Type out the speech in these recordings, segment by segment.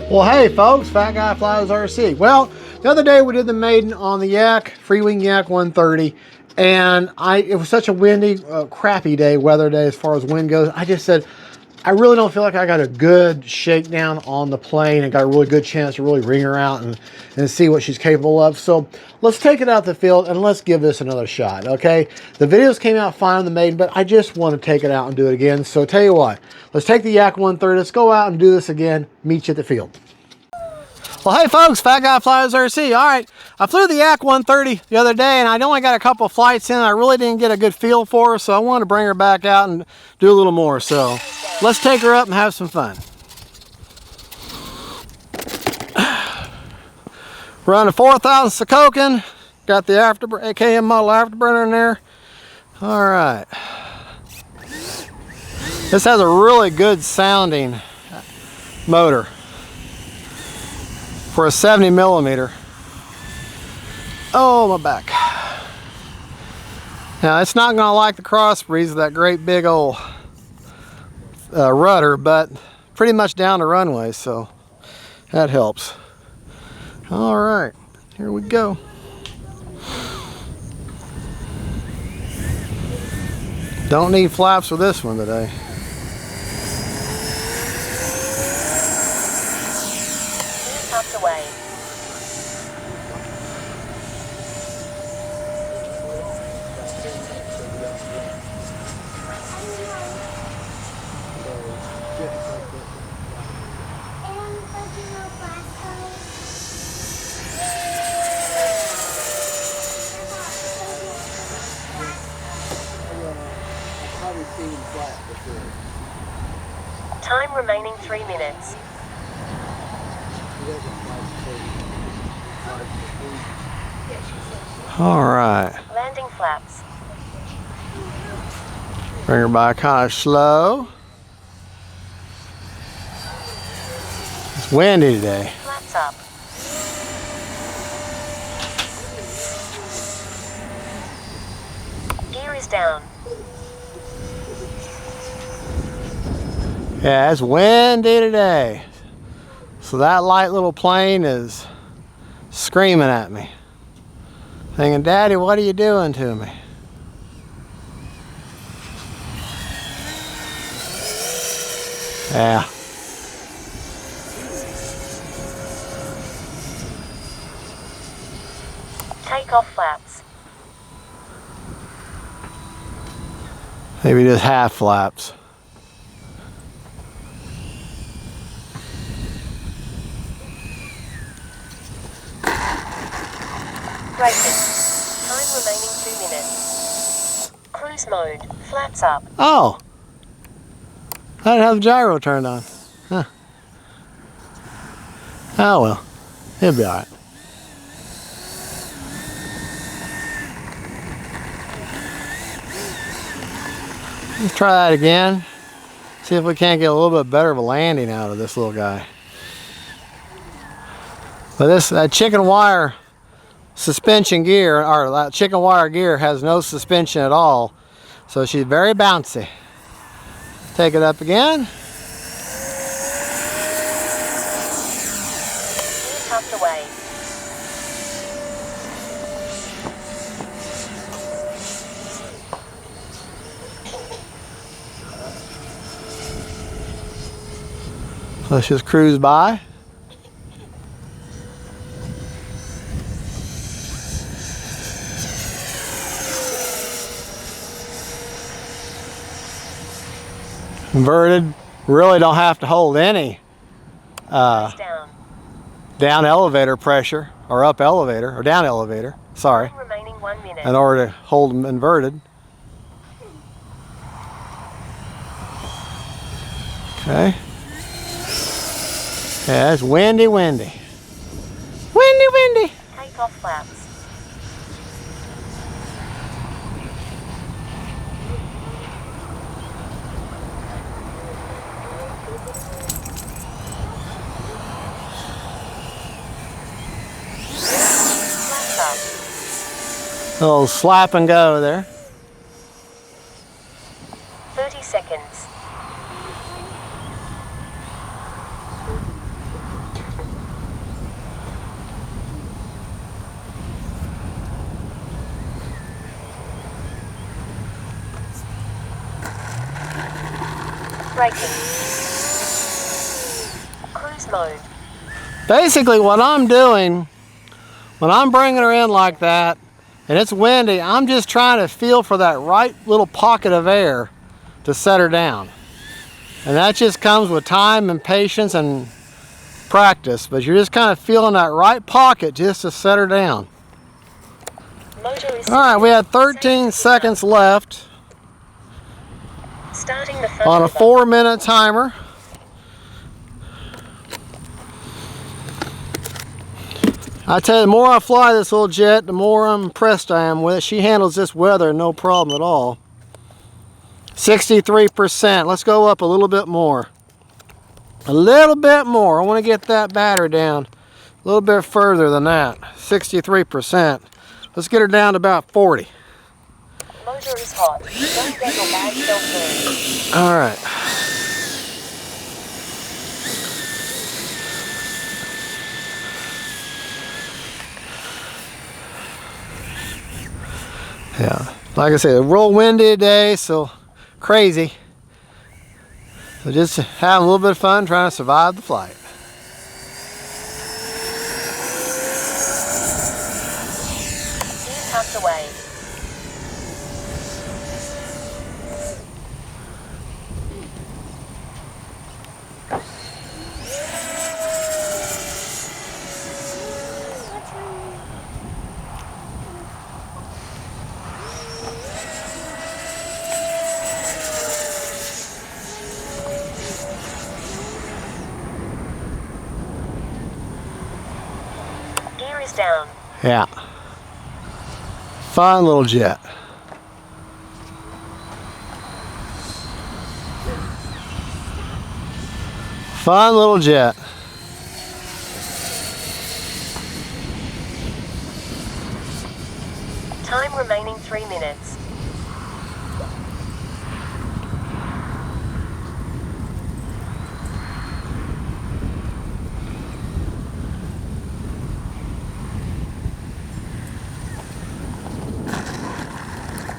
Well, hey folks, Fat Guy Flies RC. Well, the other day we did the maiden on the Yak, Freewing Yak 130, and it was such a windy, crappy day, weather day as far as wind goes. I just said, I really don't feel like I got a good shakedown on the plane and got a really good chance to really ring her out and see what she's capable of. So let's take it out the field and let's give this another shot, okay? The videos came out fine on the maiden, but I just want to take it out and do it again. So tell you what, let's take the Yak 130, let's go out and do this again, meet you at the field. Well, hey folks, Fat Guy Flies RC. All right, I flew the Yak 130 the other day, and I only got a couple of flights in. I really didn't get a good feel for her, so I wanted to bring her back out and do a little more. So let's take her up and have some fun. Running a 4000 Sokokin. Got the AKM model afterburner in there. All right. This has a really good sounding motor for a 70mm. Oh, my back. Now, it's not going to like the cross breeze of that great big old rudder, but pretty much down the runway, so that helps. All right, here we go. Don't need flaps with this one today. Away. Time remaining 3 minutes. All right. Landing flaps. Bring her by kind of slow. It's windy today. Flaps up. Gear is down. Yeah, it's windy today. So that light little plane is screaming at me, thinking, Daddy, what are you doing to me? Yeah. Take off flaps. Maybe just half flaps. Braking. Time remaining 2 minutes. Cruise mode. Flaps up. Oh. I didn't have the gyro turned on. Huh. Oh well. It'll be alright. Let's try that again. See if we can't get a little bit better of a landing out of this little guy. But that chicken wire suspension gear, or that chicken wire gear, has no suspension at all, so she's very bouncy. Take it up again. Tucked away. Let's just cruise by. Inverted, really don't have to hold any down elevator pressure, or up elevator, or down elevator, sorry, remaining 1 minute. in order to hold them inverted. Okay. Yeah, it's windy, windy. Windy, windy. Take off flaps. A little slap and go there. 30 seconds. Braking. Cruise mode. Basically what I'm doing, when I'm bringing her in like that, and it's windy, I'm just trying to feel for that right little pocket of air to set her down. And that just comes with time and patience and practice, but you're just kind of feeling that right pocket just to set her down. Motor is All right, we had 13 seconds left starting the on a over. 4-minute timer. I tell you, the more I fly this little jet, the more impressed I am with it. She handles this weather no problem at all. 63%. Let's go up a little bit more. A little bit more. I want to get that battery down a little bit further than that. 63%. Let's get her down to about 40. Motor is hot. Don't get your bag filled. All right. Yeah, like I said, a real windy today, so crazy. So just having a little bit of fun trying to survive the flight. Gear tucked away. Gear is down. Yeah. Fun little jet. Fun little jet. Time remaining 3 minutes.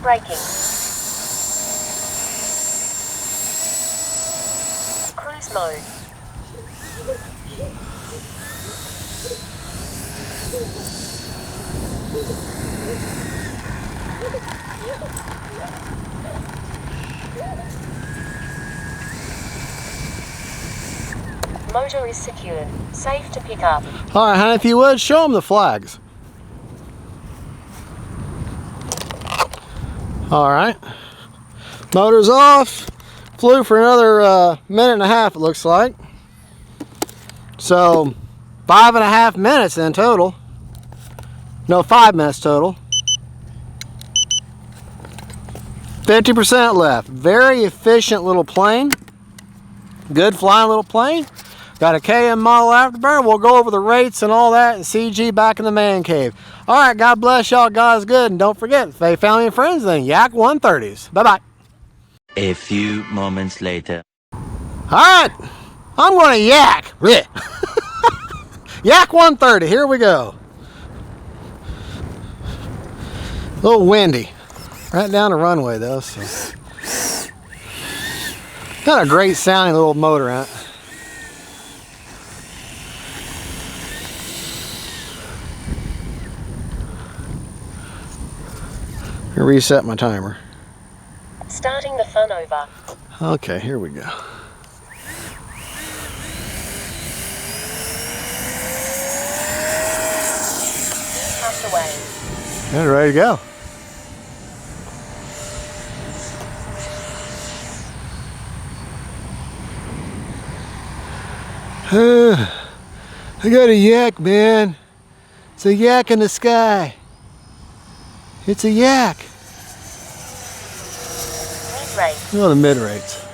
Braking. Cruise mode. Motor is secure. Safe to pick up. All right, honey, if you would, show them the flags. All right. Motor's off. Flew for another minute and a half, it looks like. So 5.5 minutes in total. No, 5 minutes total. 50% left. Very efficient little plane. Good flying little plane. Got a KM model afterburner. We'll go over the rates and all that and CG back in the man cave. All right, God bless y'all. God is good. And don't forget, if they family and friends, then Yak 130s. Bye-bye. A few moments later. All right, I'm going to yak. Yak 130, here we go. A little windy. Right down the runway though, so. Got a great sounding little motor on it. Reset my timer. Starting the fun over. Okay, here we go. Tucked away. And ready to go. I got a yak, man. It's a yak in the sky. It's a yak. Mid-rate. Oh, the mid rates.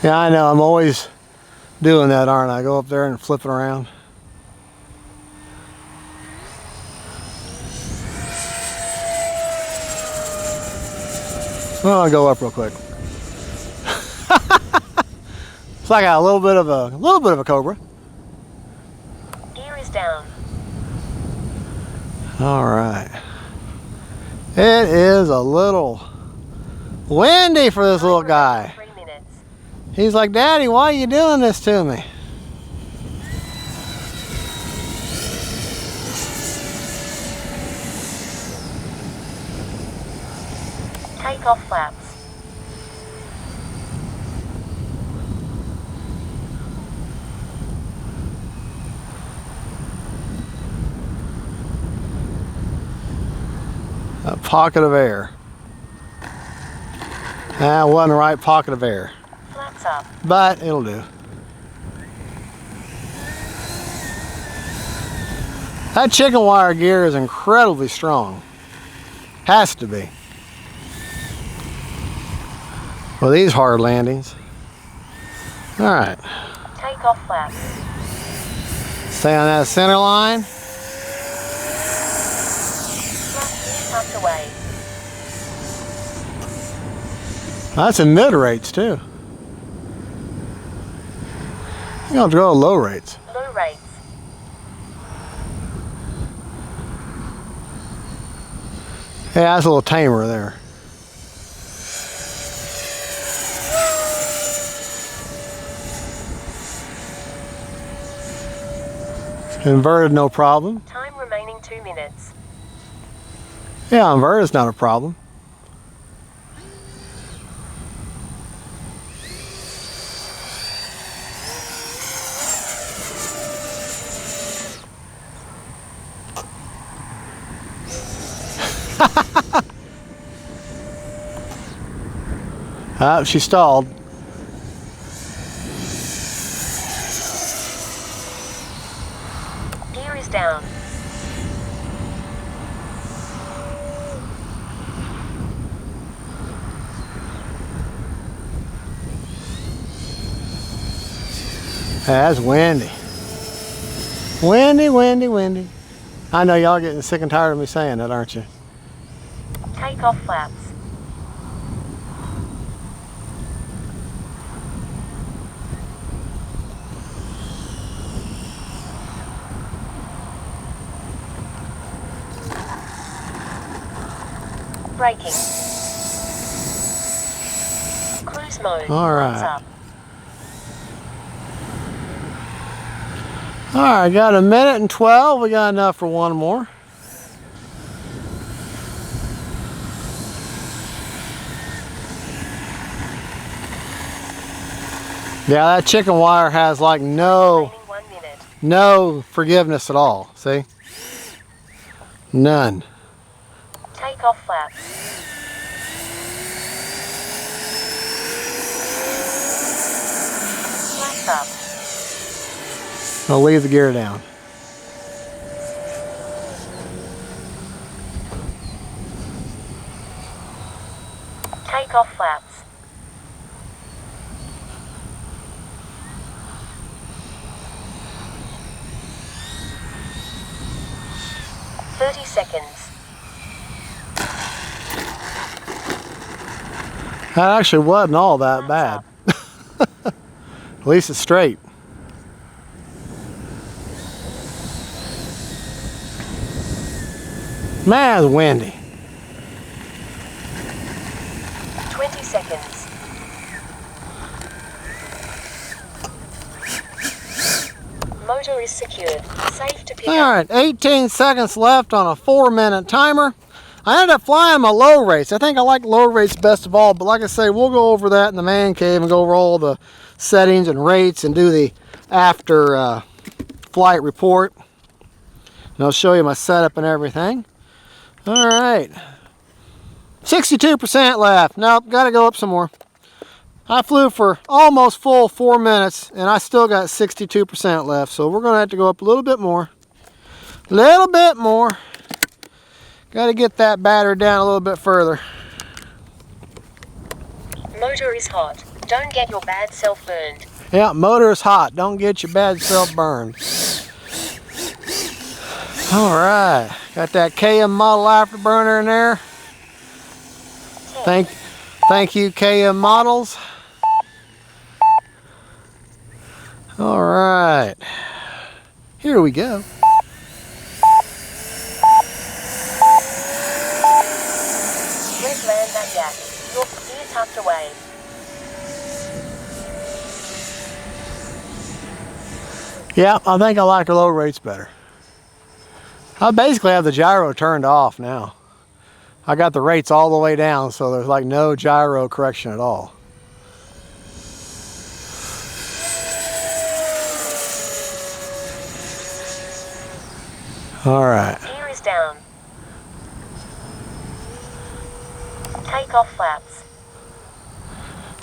Yeah, I know. I'm always doing that, aren't I? Go up there and flip it around. Well, I'll go up real quick. It's like a little bit of a Cobra. Gear is down. All right. It is a little Windy for this little guy. 3 minutes. He's like, Daddy, why are you doing this to me? Take off flaps. A pocket of air. That wasn't the right pocket of air. Flaps up. But it'll do. That chicken wire gear is incredibly strong. Has to be. Well, these hard landings. All right. Take off flaps. Stay on that center line. Flaps tucked away. That's in mid rates too. You don't go low rates. Low rates. Yeah, that's a little tamer there. Inverted, no problem. Time remaining 2 minutes. Yeah, inverted's not a problem. She stalled. Gear is down. That's windy. Windy, windy, windy. I know y'all getting sick and tired of me saying that, aren't you? Take off flaps. Braking. Cruise mode. All right. Lights up. All right, got a minute and 12. We got enough for one more. Yeah, that chicken wire has like Remaining 1 minute. no forgiveness at all. See? None. Take off flaps. Flaps up. I'll leave the gear down. Take off flaps. Seconds. That actually wasn't all that bad. At least it's straight. Man, it's windy. 20 seconds. Motor is secured. Safe to pick All up. right, 18 seconds left on a 4-minute timer. I ended up flying my low rates. I think I like low rates best of all, but like I say, we'll go over that in the man cave and go over all the settings and rates and do the after flight report. And I'll show you my setup and everything. All right, 62% left. Nope, got to go up some more. I flew for almost full 4 minutes and I still got 62% left. So we're gonna have to go up a little bit more. Little bit more. Got to get that battery down a little bit further. Motor is hot. Don't get your bad self burned. Yeah, motor is hot. Don't get your bad self burned. All right, got that KM model afterburner in there. Thank you, KM models. All right, here we go. Red land that yak. Your tucked away. Yeah, I think I like low rates better. I basically have the gyro turned off now. I got the rates all the way down, so there's like no gyro correction at all. All right. Gear is down. Takeoff flaps.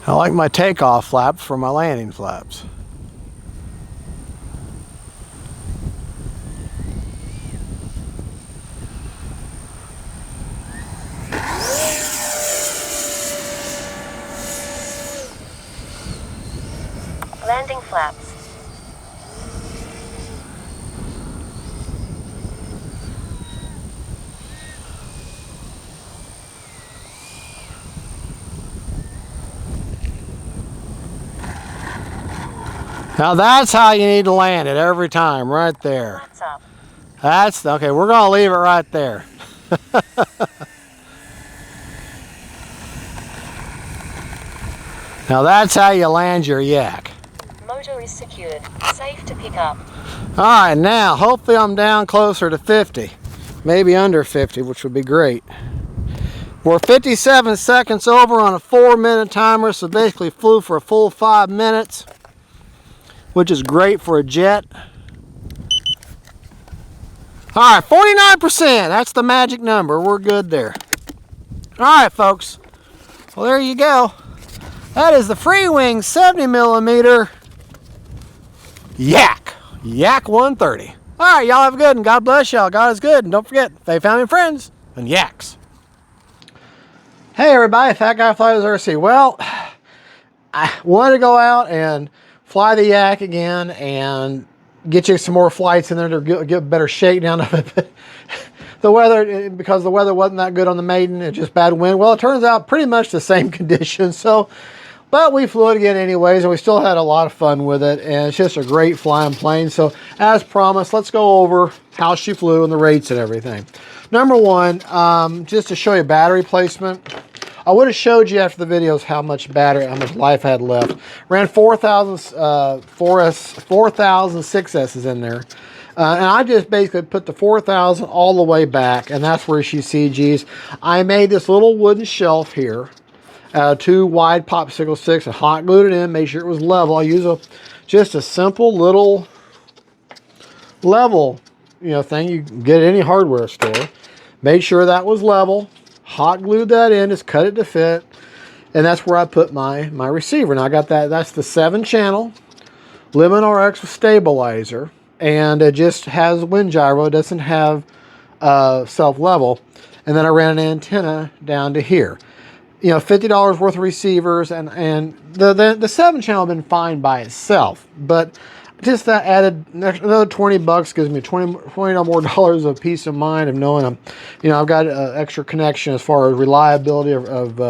I like my takeoff flaps for my landing flaps. Landing flaps. Now that's how you need to land it every time, right there. Flaps up. That's, okay, we're gonna leave it right there. Now that's how you land your yak. Motor is secured. Safe to pick up. All right, now hopefully I'm down closer to 50, maybe under 50, which would be great. We're 57 seconds over on a 4-minute timer, so basically flew for a full 5 minutes, which is great for a jet. All right, 49%, that's the magic number. We're good there. All right, folks. Well, there you go. That is the Freewing 70mm Yak. Yak 130. All right, y'all have a good one. God bless y'all. God is good. And don't forget, they found friends and yaks. Hey, everybody. Fat Guy Flies RC. Well, I wanted to go out and fly the Yak again and get you some more flights in there to get a better shakedown of it. The weather, because the weather wasn't that good on the maiden, it's just bad wind. Well, it turns out pretty much the same conditions. So, but we flew it again anyways, and we still had a lot of fun with it. And it's just a great flying plane. So, as promised, let's go over how she flew and the rates and everything. Number one, just to show you battery placement. I would have showed you after the videos how much life I had left. Ran 4,000 6S's in there. And I just basically put the 4,000 all the way back, and that's where she CGs. I made this little wooden shelf here, 2 wide popsicle sticks, and hot glued it in, made sure it was level. I use just a simple little level, thing you can get at any hardware store. Made sure that was level. Hot glued that in, just cut it to fit, and that's where I put my receiver. Now I got that's the 7-channel Lemon RX with stabilizer, and it just has wind gyro. It doesn't have self-level. And then I ran an antenna down to here. $50 worth of receivers, and the 7-channel been fine by itself, but just that added another 20 bucks gives me $20 more dollars of peace of mind of knowing I've got an extra connection as far as reliability of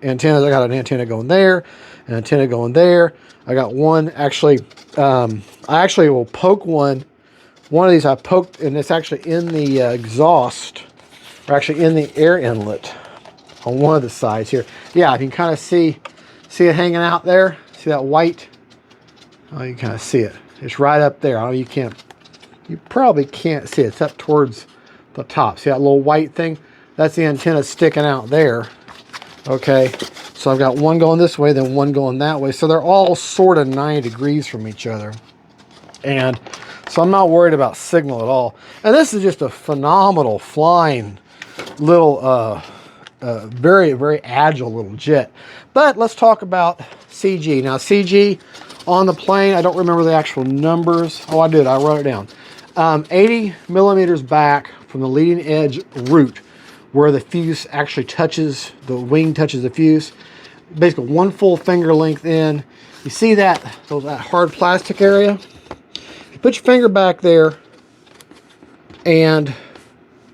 antennas. I got an antenna going there, an antenna going there. I got one actually. I actually will poke one of these. I poked, and it's actually in the exhaust, or actually in the air inlet on one of the sides here. Yeah, you can kind of see it hanging out there. See that white? Oh, you can kind of see it. It's right up there. Oh, you probably can't see it. It's up towards the top. See that little white thing? That's the antenna sticking out there. Okay, so I've got one going this way, then one going that way. So they're all sort of 90 degrees from each other. And so I'm not worried about signal at all. And this is just a phenomenal flying little, very, very agile little jet. But let's talk about CG. Now, CG on the plane, I don't remember the actual numbers. Oh, I did. I wrote it down. 80 millimeters back from the leading edge root, where the fuse actually touches, the wing touches the fuse. Basically, 1 full finger length in. You see that hard plastic area? You put your finger back there, and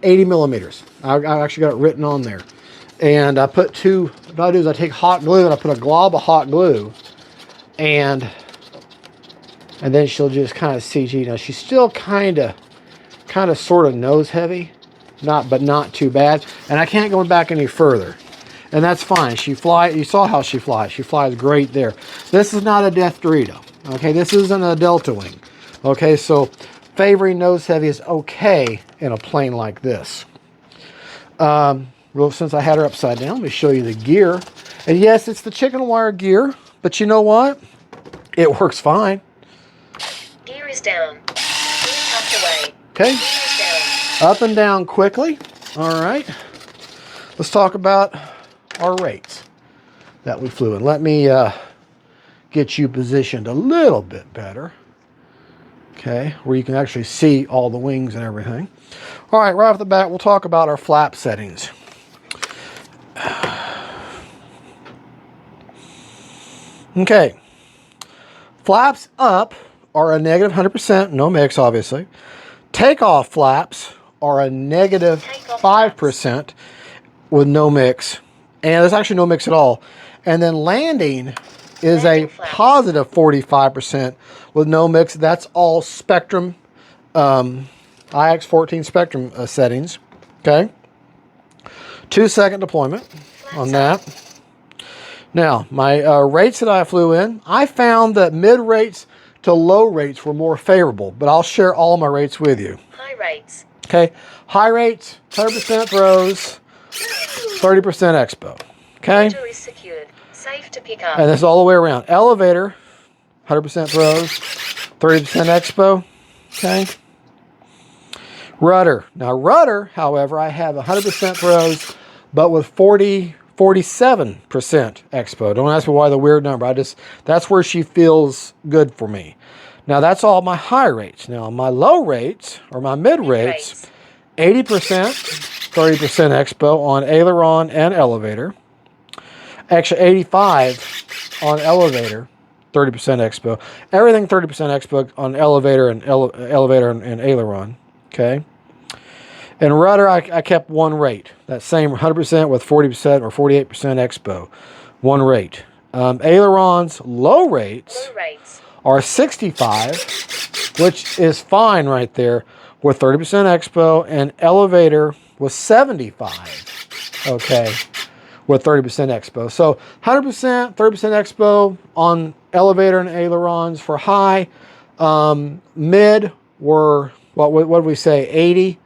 80 millimeters. I actually got it written on there. And I put what I do is I take hot glue, and I put a glob of hot glue, and then she'll just kind of CG. Now she's still kind of sort of nose heavy, but not too bad. And I can't go back any further. and that's fine. You saw how she flies. She flies great there. This is not a Death Dorito. Okay, this isn't a Delta Wing. Okay, so favoring nose heavy is okay in a plane like this. Well, since I had her upside down, let me show you the gear. And yes, it's the chicken wire gear, but you know what? It works fine. Gear is down. Gear tucked away. Okay. Gear is down. Up and down quickly. All right. Let's talk about our rates that we flew in. Let me get you positioned a little bit better. Okay, where you can actually see all the wings and everything. All right, right off the bat, we'll talk about our flap settings. Okay, flaps up are a negative 100%, no mix, obviously. Takeoff flaps are a negative 5% with no mix. And there's actually no mix at all. And then landing is a positive 45% with no mix. That's all Spectrum, IX14 Spectrum settings. Okay. 2-second deployment on that. Now, my rates that I flew in, I found that mid rates to low rates were more favorable, but I'll share all my rates with you. High rates. Okay. High rates, 100% throws, 30% expo. Okay. Motor is secured. Safe to pick up. And this is all the way around. Elevator, 100% throws, 30% expo. Okay. Rudder. Now, rudder, however, I have 100% throws, but with 47% expo. Don't ask me why the weird number. That's where she feels good for me. Now, that's all my high rates. Now, my low rates, or my mid rates, 80%, 30% expo on aileron and elevator. Actually, 85 on elevator, 30% expo. Everything 30% expo on elevator and and aileron. Okay. And rudder, I kept one rate. That same 100% with 40% or 48% expo. One rate. Ailerons, low rates are 65, which is fine right there, with 30% expo, and elevator was 75. Okay. With 30% expo. So 100%, 30% expo on elevator and ailerons for high. Mid were, what did we say, 80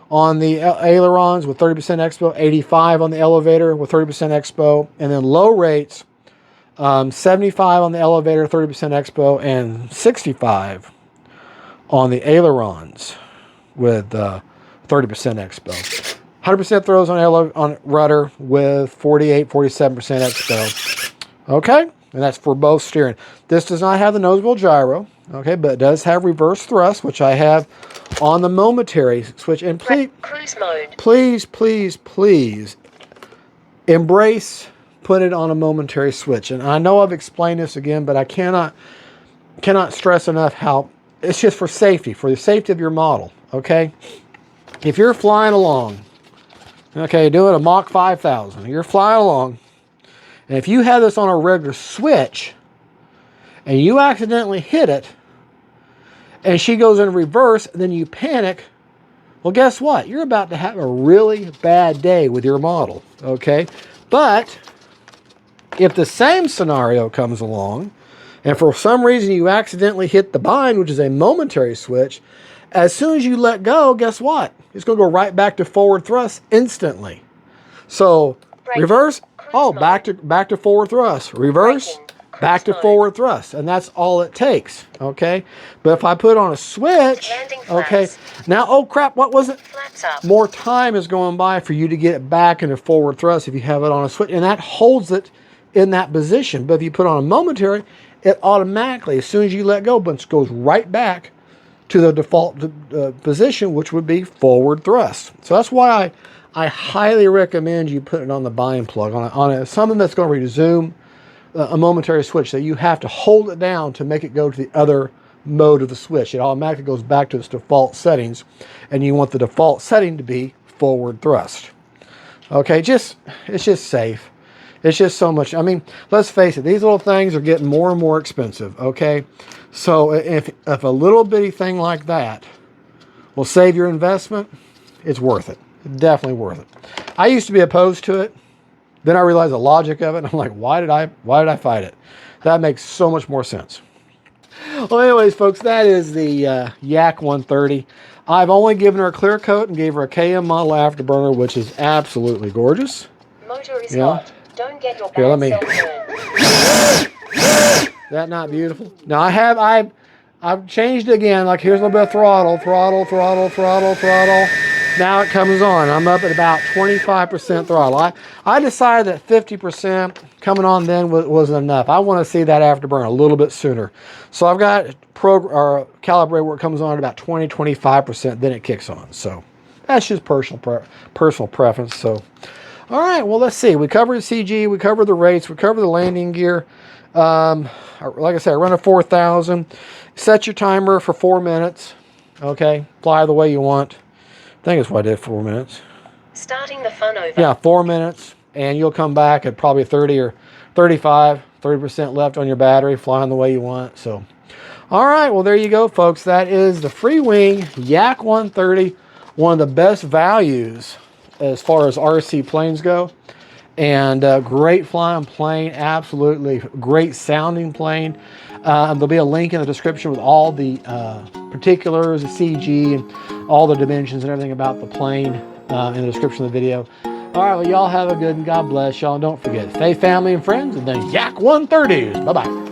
on the ailerons with 30% expo, 85 on the elevator with 30% expo, and then low rates, 75 on the elevator, 30% expo, and 65 on the ailerons with 30% expo. 100% throws on rudder with 47% expo. Okay, and that's for both steering. This does not have the nose wheel gyro, okay, but it does have reverse thrust, which I have on the momentary switch. And please, cruise mode. Please embrace, put it on a momentary switch. And I know I've explained this again, but I cannot stress enough how it's just for safety, for the safety of your model. Okay, if you're flying along. Okay, doing a Mach 5000. You're flying along, and if you have this on a regular switch, and you accidentally hit it, and she goes in reverse, and then you panic, well, guess what? You're about to have a really bad day with your model, okay? But if the same scenario comes along, and for some reason you accidentally hit the bind, which is a momentary switch, as soon as you let go, guess what? It's going to go right back to forward thrust instantly. So reverse, back to forward thrust. Reverse, back to forward thrust, and that's all it takes. Okay, but if I put on a switch, okay, now oh crap, what was it? More time is going by for you to get it back into forward thrust if you have it on a switch, and that holds it in that position. But if you put on a momentary, it automatically, as soon as you let go, goes right back to the default position, which would be forward thrust. So that's why I highly recommend you put it on the bind plug, on something that's going to resume a momentary switch, that you have to hold it down to make it go to the other mode of the switch. It automatically goes back to its default settings, and you want the default setting to be forward thrust. Okay, it's just safe. It's just so much. I mean, let's face it, these little things are getting more and more expensive, okay? So if a little bitty thing like that will save your investment, it's worth it. Definitely worth it. I used to be opposed to it, Then I realized the logic of it, and I'm like, why did I fight it? That makes so much more sense. Well, anyways, folks, that is the Yak 130. I've only given her a clear coat and gave her a KM model afterburner, which is absolutely gorgeous. Motor is Yeah. hot. Don't get your Here, let bad me- self-burn. That not beautiful? Now I've changed it again. Like, here's a little bit of throttle. Now it comes on. I'm up at about 25% throttle. I decided that 50% coming on then wasn't enough. I want to see that afterburner a little bit sooner. So I've got calibrated where it comes on at about 25%, then it kicks on. So that's just personal preference. So, all right, well, let's see. We covered CG, we covered the rates, we covered the landing gear. Like I said, I run a 4,000. Set your timer for 4 minutes. Okay, fly the way you want. I think that's what I did, 4 minutes. Starting the fun over. Yeah, 4 minutes, and you'll come back at probably 30 or 35, 30% left on your battery, flying the way you want. So, all right, well, there you go, folks. That is the Freewing Yak 130, one of the best values as far as RC planes go. And great flying plane, absolutely great sounding plane. There'll be a link in the description with all the particulars, the CG, and all the dimensions and everything about the plane in the description of the video. All right, well, y'all have a good and God bless y'all. Don't forget, stay family and friends, and then Yak 130s. Bye-bye.